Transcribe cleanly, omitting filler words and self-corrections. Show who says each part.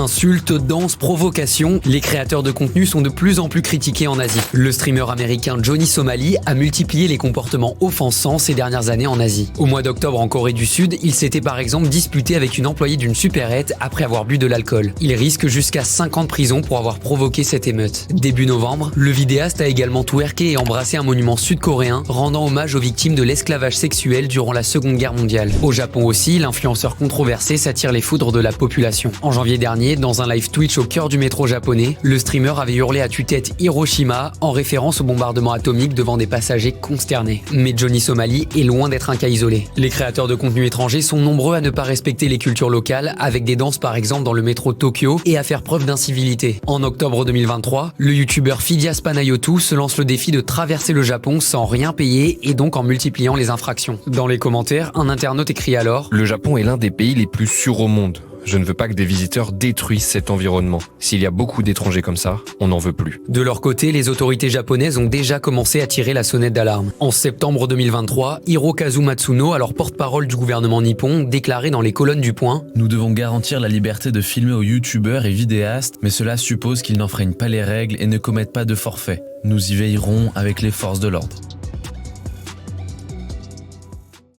Speaker 1: Insultes, danses, provocations, les créateurs de contenu sont de plus en plus critiqués en Asie. Le streamer américain Johnny Somali a multiplié les comportements offensants ces dernières années en Asie. Au mois d'octobre en Corée du Sud, il s'était par exemple disputé avec une employée d'une supérette après avoir bu de l'alcool. Il risque jusqu'à 5 ans de prison pour avoir provoqué cette émeute. Début novembre, le vidéaste a également twerké et embrassé un monument sud-coréen, rendant hommage aux victimes de l'esclavage sexuel durant la Seconde Guerre mondiale. Au Japon aussi, l'influenceur controversé s'attire les foudres de la population. En janvier dernier, dans un live Twitch au cœur du métro japonais, le streamer avait hurlé à tue-tête Hiroshima en référence au bombardement atomique devant des passagers consternés. Mais Johnny Somali est loin d'être un cas isolé. Les créateurs de contenu étrangers sont nombreux à ne pas respecter les cultures locales, avec des danses par exemple dans le métro de Tokyo, et à faire preuve d'incivilité. En octobre 2023, le youtubeur Phidias Panayotou se lance le défi de traverser le Japon sans rien payer et donc en multipliant les infractions. Dans les commentaires, un internaute écrit alors:
Speaker 2: Le Japon est l'un des pays les plus sûrs au monde. Je ne veux pas que des visiteurs détruisent cet environnement. S'il y a beaucoup d'étrangers comme ça, on n'en veut plus.
Speaker 1: De leur côté, les autorités japonaises ont déjà commencé à tirer la sonnette d'alarme. En septembre 2023, Hirokazu Matsuno, alors porte-parole du gouvernement nippon, déclarait dans les colonnes du Point:
Speaker 3: Nous devons garantir la liberté de filmer aux youtubeurs et vidéastes, mais cela suppose qu'ils n'enfreignent pas les règles et ne commettent pas de forfait. Nous y veillerons avec les forces de l'ordre.